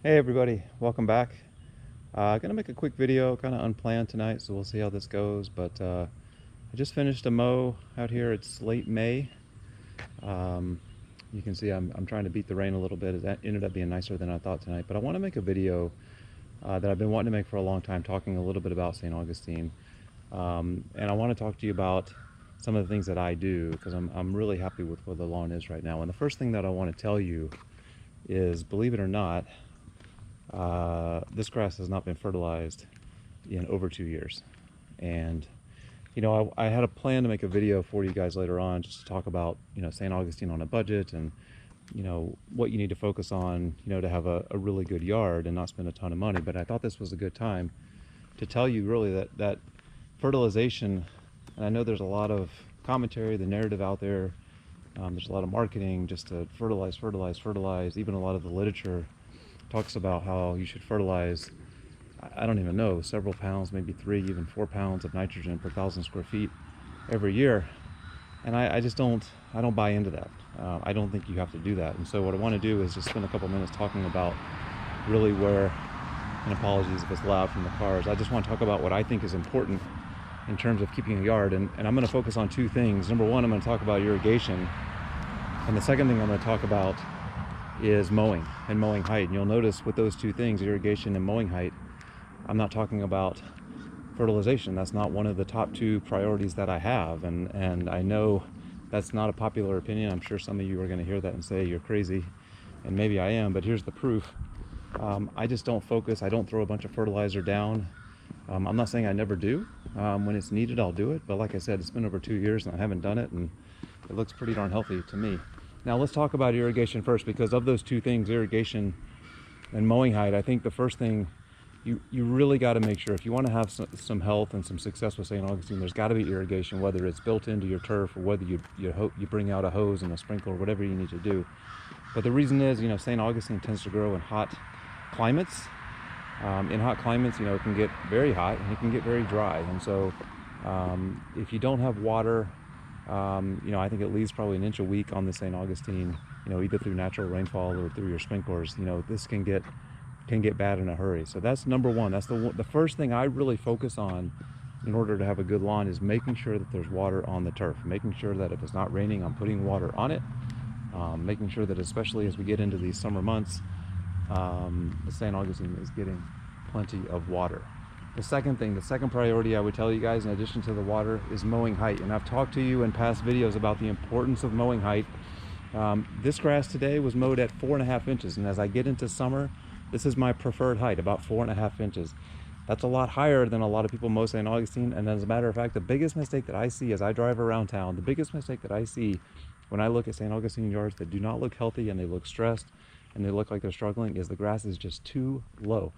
Hey everybody, welcome back. Gonna make a quick video, kind of unplanned tonight, so we'll see how this goes. But I just finished a mow out here. It's late May. Um, you can see I'm trying to beat the rain a little bit. It ended up being nicer than I thought tonight. But I want to make a video that I've been wanting to make for a long time, talking a little bit about St. Augustine. And I want to talk to you about some of the things that I do, because I'm really happy with where the lawn is right now. And the first thing that I want to tell you is, believe it or not, this grass has not been fertilized in over 2 years. And I had a plan to make a video for you guys later on, just to talk about St. Augustine on a budget, and what you need to focus on to have a really good yard and not spend a ton of money. But I thought this was a good time to tell you really that fertilization, and I know there's a lot of commentary, the narrative out there, there's a lot of marketing just to fertilize. Even a lot of the literature talks about how you should fertilize, I don't even know, several pounds, maybe 3, even 4 pounds of nitrogen per 1,000 square feet every year. And I don't buy into that. I don't think you have to do that. And so what I want to do is just spend a couple minutes talking about really where, and apologies if it's loud from the cars, I just want to talk about what I think is important in terms of keeping a yard. And I'm going to focus on 2 things. Number one, I'm going to talk about irrigation. And the second thing I'm going to talk about is mowing and mowing height. And you'll notice with those 2 things, irrigation and mowing height, I'm not talking about fertilization. That's not one of the top 2 priorities that I have. And I know that's not a popular opinion. I'm sure some of you are going to hear that and say you're crazy, and maybe I am, but here's the proof. I just don't focus. I don't throw a bunch of fertilizer down. I'm not saying I never do. When it's needed, I'll do it. But like I said, it's been over 2 years and I haven't done it, and it looks pretty darn healthy to me. Now let's talk about irrigation first, because of those 2 things, irrigation and mowing height, I think the first thing you really got to make sure, if you want to have some health and some success with St. Augustine, there's got to be irrigation, whether it's built into your turf or whether you bring out a hose and a sprinkler, whatever you need to do. But the reason is, St. Augustine tends to grow in hot climates. In hot climates, it can get very hot and it can get very dry. And so if you don't have water, I think it leaves probably 1 inch a week on the St. Augustine, either through natural rainfall or through your sprinklers. This can get bad in a hurry. So that's number one. That's the first thing I really focus on in order to have a good lawn, is making sure that there's water on the turf, making sure that if it's not raining, I'm putting water on it, making sure that, especially as we get into these summer months, St. Augustine is getting plenty of water. The second priority I would tell you guys, in addition to the water, is mowing height. And I've talked to you in past videos about the importance of mowing height. This grass today was mowed at 4.5 inches. And as I get into summer, this is my preferred height, about 4.5 inches. That's a lot higher than a lot of people mow St. Augustine. And as a matter of fact, the biggest mistake that I see as I drive around town, the biggest mistake that I see when I look at St. Augustine yards that do not look healthy and they look stressed and they look like they're struggling, is the grass is just too low.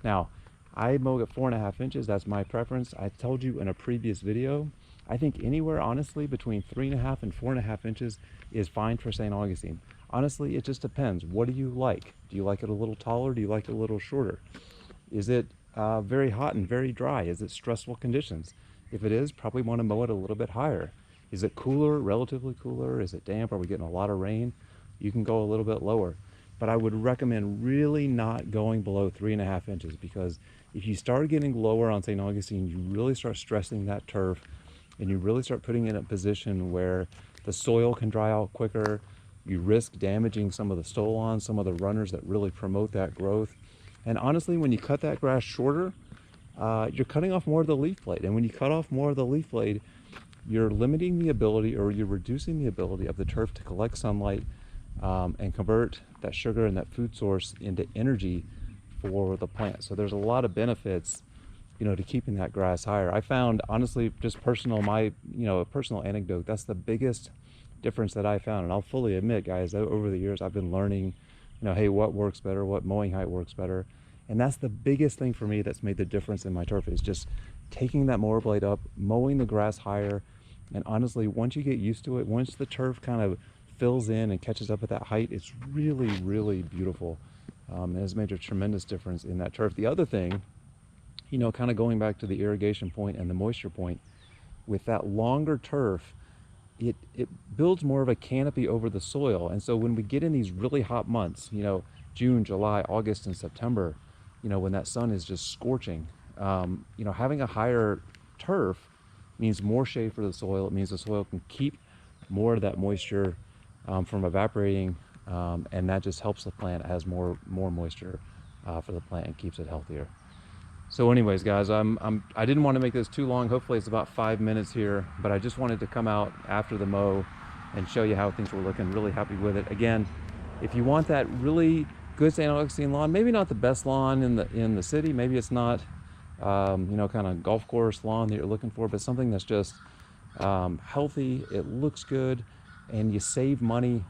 Now, I mow at 4.5 inches. That's my preference. I told you in a previous video, I think anywhere, honestly, between 3.5 and 4.5 inches is fine for St. Augustine. Honestly, it just depends. What do you like? Do you like it a little taller? Do you like it a little shorter? Is it very hot and very dry? Is it stressful conditions? If it is, probably want to mow it a little bit higher. Is it cooler, relatively cooler? Is it damp? Are we getting a lot of rain? You can go a little bit lower. But I would recommend really not going below 3.5 inches, because if you start getting lower on St. Augustine, you really start stressing that turf, and you really start putting it in a position where the soil can dry out quicker. You risk damaging some of the stolons, some of the runners that really promote that growth. And honestly, when you cut that grass shorter, you're cutting off more of the leaf blade. And when you cut off more of the leaf blade, you're limiting the ability, or you're reducing the ability of the turf to collect sunlight and convert that sugar and that food source into energy for the plant. So there's a lot of benefits, to keeping that grass higher. I found, honestly, just personal anecdote, that's the biggest difference that I found. And I'll fully admit, guys, over the years I've been learning, hey, what works better, what mowing height works better. And that's the biggest thing for me that's made the difference in my turf, is just taking that mower blade up, mowing the grass higher. And honestly, once you get used to it, once the turf kind of fills in and catches up at that height, it's really, really beautiful. It has made a tremendous difference in that turf. The other thing, kind of going back to the irrigation point and the moisture point, with that longer turf, it builds more of a canopy over the soil. And so when we get in these really hot months, June, July, August, and September, when that sun is just scorching. Having a higher turf means more shade for the soil. It means the soil can keep more of that moisture from evaporating, and that just helps the plant. It has more moisture for the plant and keeps it healthier. So anyways, guys, I didn't want to make this too long. Hopefully it's about 5 minutes here, but I just wanted to come out after the mow and show you how things were looking. Really happy with it. Again, if you want that really good St. Augustine lawn, maybe not the best lawn in the city, maybe it's not kind of golf course lawn that you're looking for, but something that's just healthy, it looks good, and you save money.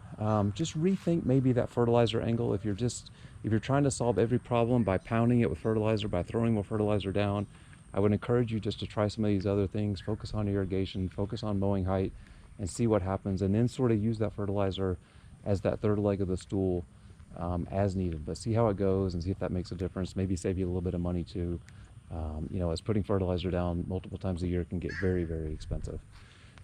Just rethink maybe that fertilizer angle. If you're trying to solve every problem by pounding it with fertilizer, by throwing more fertilizer down, I would encourage you just to try some of these other things. Focus on irrigation, focus on mowing height, and see what happens, and then sort of use that fertilizer as that third leg of the stool as needed. But see how it goes and see if that makes a difference. Maybe save you a little bit of money too. As putting fertilizer down multiple times a year can get very, very expensive.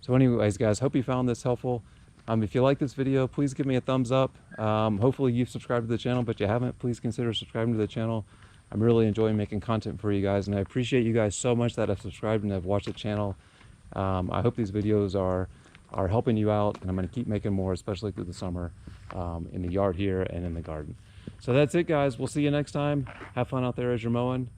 So anyways, guys, hope you found this helpful. If you like this video, please give me a thumbs up. Hopefully you've subscribed to the channel, but you haven't, please consider subscribing to the channel. I'm really enjoying making content for you guys, and I appreciate you guys so much that have subscribed and have watched the channel. I hope these videos are helping you out, and I'm going to keep making more, especially through the summer, in the yard here and in the garden. So that's it, guys. We'll see you next time. Have fun out there as you're mowing.